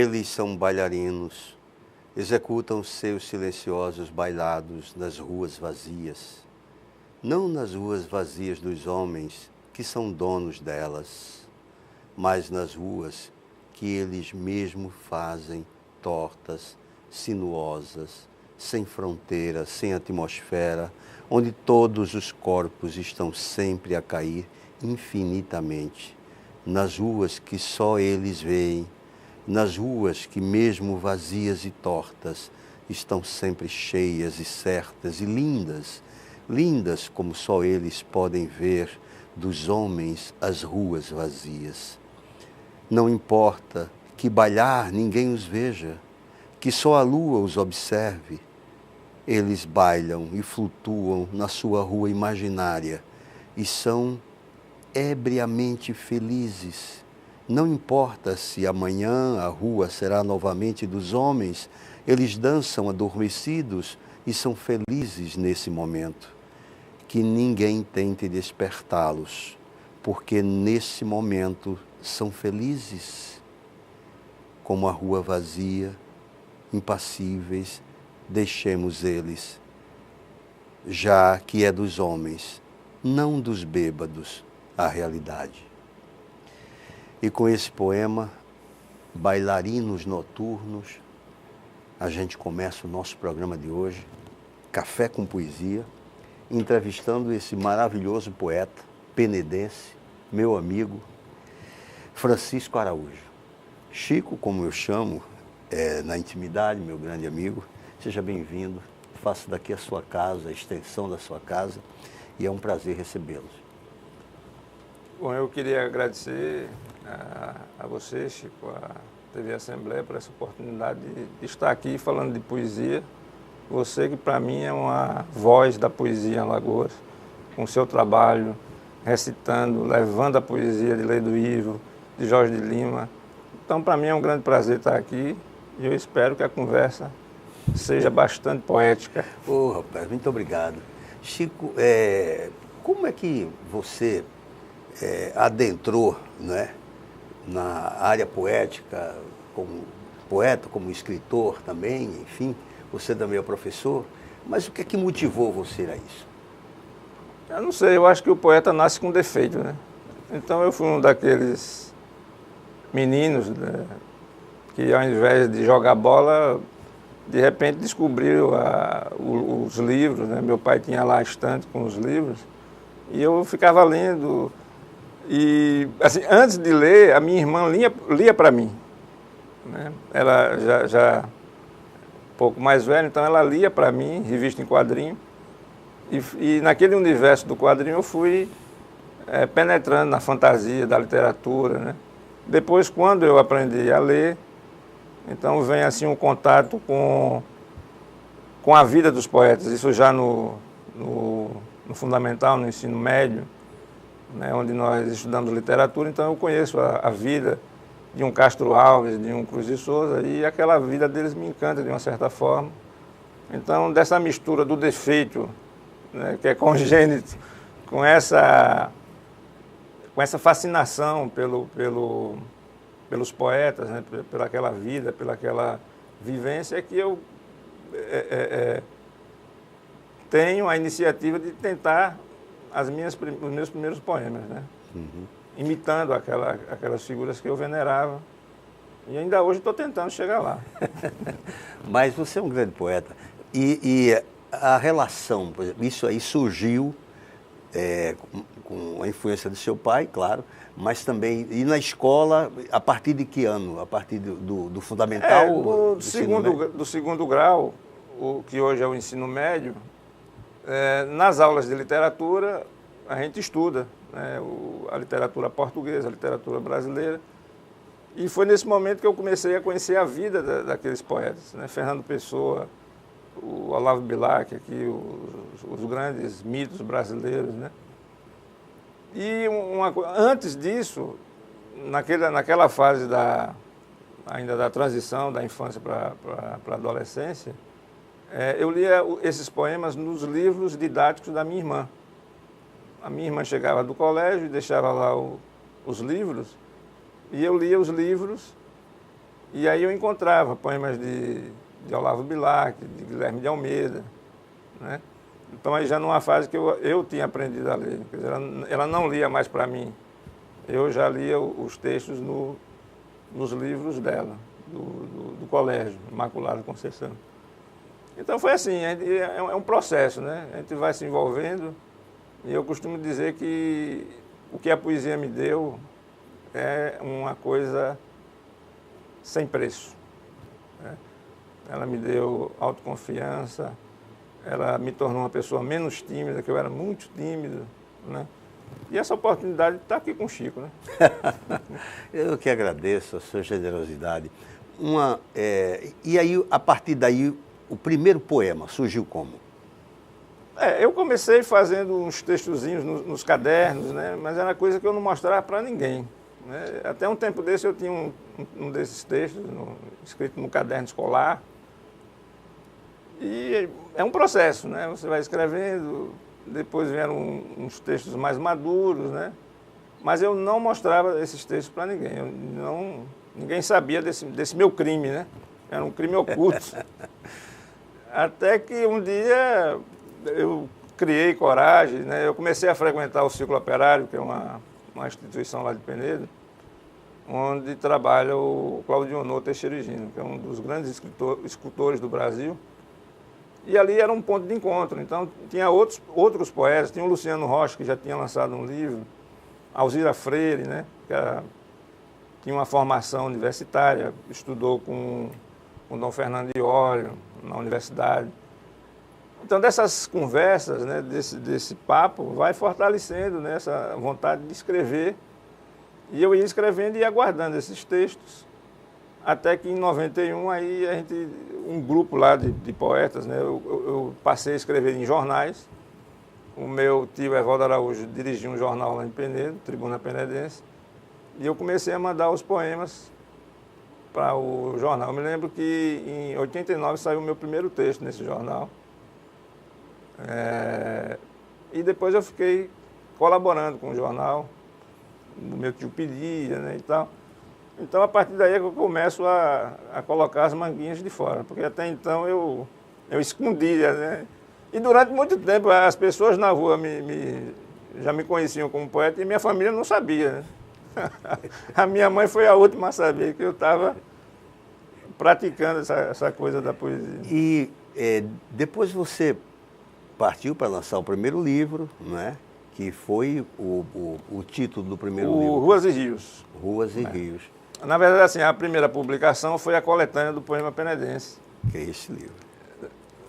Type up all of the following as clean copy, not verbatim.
Eles são bailarinos, executam seus silenciosos bailados nas ruas vazias, não nas ruas vazias dos homens que são donos delas, mas nas ruas que eles mesmos fazem tortas, sinuosas, sem fronteira, sem atmosfera, onde todos os corpos estão sempre a cair infinitamente, nas ruas que só eles veem, nas ruas que mesmo vazias e tortas estão sempre cheias e certas e lindas, lindas como só eles podem ver dos homens as ruas vazias. Não importa que bailar ninguém os veja, que só a lua os observe, eles bailam e flutuam na sua rua imaginária e são ebriamente felizes. Não importa se amanhã a rua será novamente dos homens, eles dançam adormecidos e são felizes nesse momento. Que ninguém tente despertá-los, porque nesse momento são felizes. Como a rua vazia, impassíveis, deixemos eles, já que é dos homens, não dos bêbados, a realidade. E com esse poema, Bailarinos Noturnos, a gente começa o nosso programa de hoje, Café com Poesia, entrevistando esse maravilhoso poeta penedense, meu amigo, Francisco Araújo. Chico, como eu chamo, na intimidade, meu grande amigo, seja bem-vindo, faço daqui a sua casa, a extensão da sua casa, e é um prazer recebê-los. Bom, eu queria agradecer a você, Chico, a TV Assembleia, por essa oportunidade de estar aqui falando de poesia. Você que, para mim, é uma voz da poesia em Alagoas, com o seu trabalho, recitando, levando a poesia de Lei do Ivo, de Jorge de Lima. Então, para mim, é um grande prazer estar aqui e eu espero que a conversa seja bastante poética. Rapaz, muito obrigado. Chico, como é que você adentrou, né, na área poética, como poeta, como escritor também, enfim, você também é professor, mas o que é que motivou você a isso? Eu não sei, eu acho que o poeta nasce com defeito, né? Então eu fui um daqueles meninos, né, que ao invés de jogar bola, de repente descobriu os livros, né? Meu pai tinha lá a estante com os livros e eu ficava lendo. E, assim, antes de ler, a minha irmã lia para mim, né? Ela já um pouco mais velha, então ela lia para mim, revista em quadrinho. E naquele universo do quadrinho eu fui penetrando na fantasia da literatura, né? Depois, quando eu aprendi a ler, então vem assim um contato com a vida dos poetas, isso já no fundamental, no ensino médio, né, onde nós estudamos literatura, então eu conheço a vida de um Castro Alves, de um Cruz de Souza, e aquela vida deles me encanta de uma certa forma. Então, dessa mistura do defeito, né, que é congênito, com essa fascinação pelos poetas, né, pelaquela vida, pelaquela vivência, é que eu tenho a iniciativa de tentar os meus primeiros poemas, né? Uhum. Imitando aquelas figuras que eu venerava. E ainda hoje estou tentando chegar lá. Mas você é um grande poeta. E a relação, por exemplo, isso aí surgiu com a influência do seu pai, claro, mas também, e na escola, a partir de que ano? A partir do fundamental? Do segundo grau, o que hoje é o ensino médio, nas aulas de literatura, a gente estuda, né, a literatura portuguesa, a literatura brasileira. E foi nesse momento que eu comecei a conhecer a vida daqueles poetas, né? Fernando Pessoa, o Olavo Bilac, aqui, os grandes mitos brasileiros, né? E antes disso, naquela fase ainda da transição da infância para a adolescência, eu lia esses poemas nos livros didáticos da minha irmã. A minha irmã chegava do colégio e deixava lá os livros, e eu lia os livros E aí eu encontrava poemas de Olavo Bilac, de Guilherme de Almeida, né? Então aí já numa fase que eu tinha aprendido a ler. Quer dizer, ela não lia mais para mim. Eu já lia os textos nos livros dela, do colégio, Imaculada Conceição. Então foi assim, é um processo, né? A gente vai se envolvendo e eu costumo dizer que o que a poesia me deu é uma coisa sem preço, né? Ela me deu autoconfiança, ela me tornou uma pessoa menos tímida, que eu era muito tímido, né? E essa oportunidade está aqui com o Chico, né? Eu que agradeço a sua generosidade. E aí, a partir daí, o primeiro poema surgiu como? Eu comecei fazendo uns textozinhos nos cadernos, né? Mas era coisa que eu não mostrava para ninguém, né? Até um tempo desse eu tinha um desses textos escrito no caderno escolar. E é um processo, né? Você vai escrevendo, depois vieram uns textos mais maduros, né? Mas eu não mostrava esses textos para ninguém. Ninguém sabia desse meu crime, né? Era um crime oculto. Até que um dia eu criei coragem, né? Eu comecei a frequentar o Círculo Operário, que é uma instituição lá de Penedo, onde trabalha o Claudio Honor Teixeira Gino, que é um dos grandes escultores do Brasil. E ali era um ponto de encontro. Então, tinha outros poetas, tinha o Luciano Rocha, que já tinha lançado um livro, Alzira Freire, né? Tinha uma formação universitária, estudou com Dom Fernando de Óleo na universidade. Então, dessas conversas, né, desse papo, vai fortalecendo, né, essa vontade de escrever. E eu ia escrevendo e ia guardando esses textos, até que em 91, aí um grupo lá de poetas, né, eu passei a escrever em jornais. O meu tio Evaldo Araújo dirigia um jornal lá em Penedo, Tribuna Penedense, e eu comecei a mandar os poemas para o jornal. Eu me lembro que em 89 saiu o meu primeiro texto nesse jornal. E depois eu fiquei colaborando com o jornal, o meu tio pedia, né, e tal. Então, a partir daí é que eu começo a colocar as manguinhas de fora, porque até então eu escondia, né? E durante muito tempo as pessoas na rua já me conheciam como poeta e minha família não sabia, né? A minha mãe foi a última a saber que eu estava praticando essa coisa da poesia. E depois você partiu para lançar o primeiro livro, não é? Que foi o título do primeiro livro. Ruas e Rios. Ruas e Rios. Na verdade, assim, a primeira publicação foi a coletânea do poema penedense. Que é esse livro?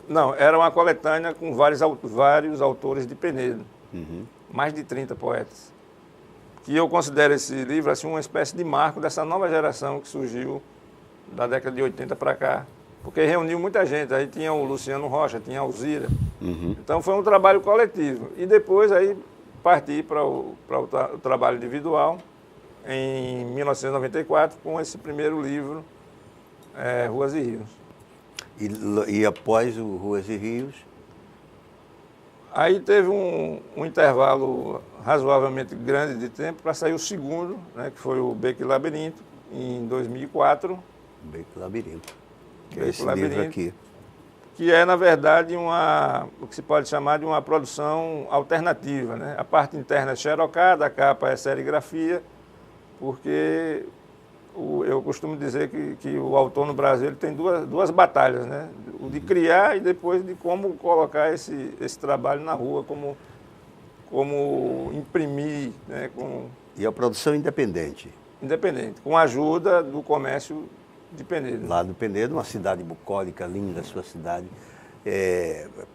Não, era uma coletânea com vários autores de Penedo. Uhum. Mais de 30 poetas. Que eu considero esse livro assim, uma espécie de marco dessa nova geração que surgiu da década de 80 para cá. Porque reuniu muita gente. Aí tinha o Luciano Rocha, tinha a Alzira. Uhum. Então foi um trabalho coletivo. E depois aí parti para o trabalho individual em 1994 com esse primeiro livro, Ruas e Rios. E após o Ruas e Rios? Aí teve um intervalo razoavelmente grande de tempo para sair o segundo, né, que foi o Beco e Labirinto, em 2004. Beco e Labirinto, que é Beco esse Labirinto, livro aqui. Que é, na verdade, o que se pode chamar de uma produção alternativa, né? A parte interna é xerocada, a capa é serigrafia, porque eu costumo dizer que o autor no Brasil ele tem duas batalhas, né? O de criar e depois de como colocar esse trabalho na rua, como imprimir, né? E a produção independente? Independente, com a ajuda do comércio de Penedo. Lá do Penedo, uma cidade bucólica, linda a sua cidade.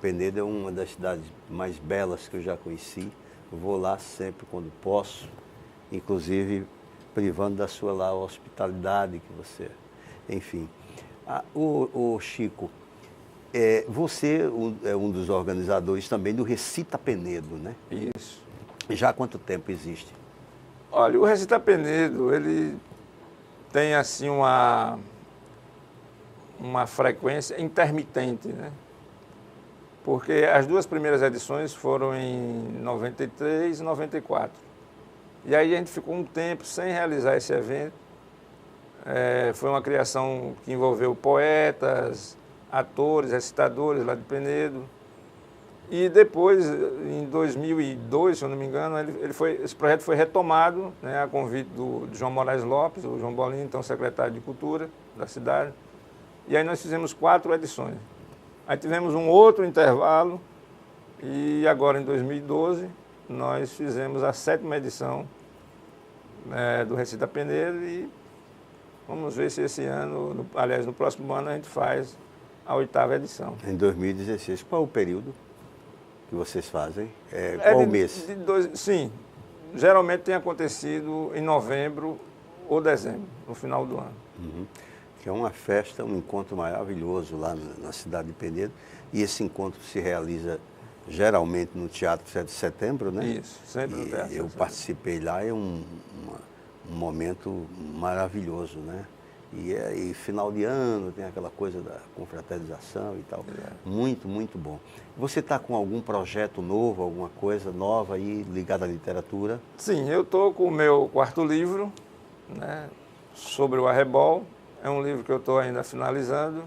Penedo é uma das cidades mais belas que eu já conheci. Eu vou lá sempre quando posso, inclusive privando da sua lá hospitalidade que você... Enfim. O Chico, você é um dos organizadores também do Recita Penedo, né? Isso. Já há quanto tempo existe? Olha, o Recita Penedo, ele tem assim uma frequência intermitente, né? Porque as duas primeiras edições foram em 93 e 94. E aí a gente ficou um tempo sem realizar esse evento, Foi uma criação que envolveu poetas, atores, recitadores lá de Penedo. E depois, em 2002, se eu não me engano, esse projeto foi retomado, né, a convite do João Moraes Lopes, o João Bolinho, então secretário de Cultura da cidade. E aí nós fizemos 4 edições. Aí tivemos um outro intervalo e agora, em 2012, nós fizemos a 7ª edição, do Recita Penedo e vamos ver se esse ano, aliás, no próximo ano, a gente faz a 8ª edição. Em 2016, qual é o período que vocês fazem? Qual o mês? Sim, geralmente tem acontecido em novembro ou dezembro, no final do ano. Uhum. Que é uma festa, um encontro maravilhoso lá na cidade de Penedo. E esse encontro se realiza geralmente no Teatro 7 de Setembro, né? Isso, sempre no Teatro 7 de Eu Setembro. participei lá, é um momento maravilhoso, né? E final de ano tem aquela coisa da confraternização e tal. Muito, muito bom. Você está com algum projeto novo, alguma coisa nova aí ligada à literatura? Sim, eu estou com o meu 4º livro, né, sobre o arrebol. É um livro que eu estou ainda finalizando.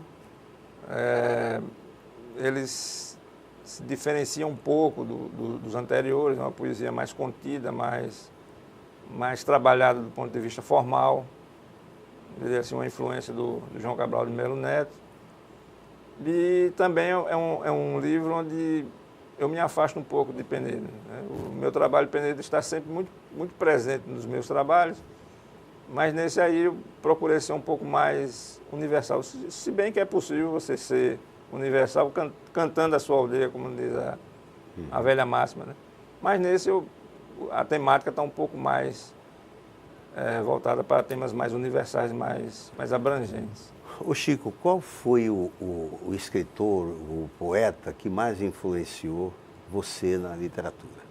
Eles se diferenciam um pouco dos anteriores, uma poesia mais contida, mais trabalhada do ponto de vista formal. Assim, uma influência do João Cabral de Melo Neto. E também é um livro onde eu me afasto um pouco de Penedo, né? O meu trabalho Penedo está sempre muito, muito presente nos meus trabalhos, mas nesse aí eu procurei ser um pouco mais universal, se bem que é possível você ser universal cantando a sua aldeia, como diz a velha máxima, né? Mas nesse a temática está um pouco mais voltada para temas mais universais, mais abrangentes. Ô Chico, qual foi o escritor, o poeta que mais influenciou você na literatura?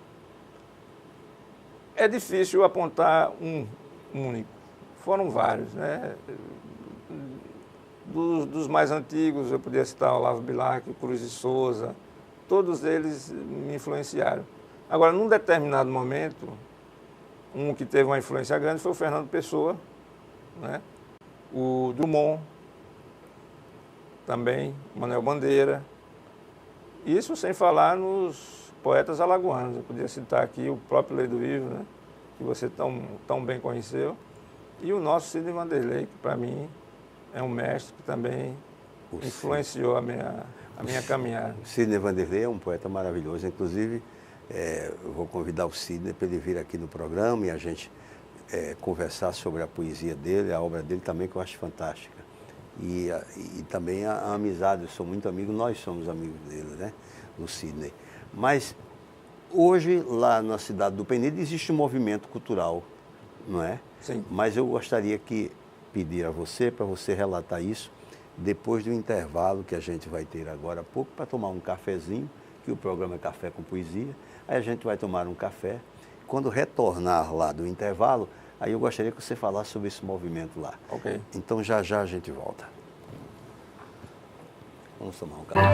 É difícil apontar um único. Foram vários, né? Dos mais antigos, eu podia citar Olavo Bilac, Cruz de Souza, todos eles me influenciaram. Agora, num determinado momento, um que teve uma influência grande foi o Fernando Pessoa, né? O Drummond, também, Manuel Bandeira. Isso sem falar nos poetas alagoanos. Eu podia citar aqui o próprio Lei do Ivo, né? Que você tão bem conheceu. E o nosso Sidney Vanderlei, que para mim é um mestre que também influenciou a minha caminhada. O Sidney Vanderlei é um poeta maravilhoso. Inclusive, eu vou convidar o Sidney para ele vir aqui no programa e a gente conversar sobre a poesia dele, a obra dele também, que eu acho fantástica. E também a amizade, eu sou muito amigo, nós somos amigos dele, né? Do Sidney. Mas hoje, lá na cidade do Penedo, existe um movimento cultural, não é? Sim. Mas eu gostaria que pedir a você, para você relatar isso, depois do intervalo que a gente vai ter agora há pouco, para tomar um cafezinho, que o programa é Café com Poesia. Aí a gente vai tomar um café. Quando retornar lá do intervalo, aí eu gostaria que você falasse sobre esse movimento lá. Ok. Então já já a gente volta. Vamos tomar um café.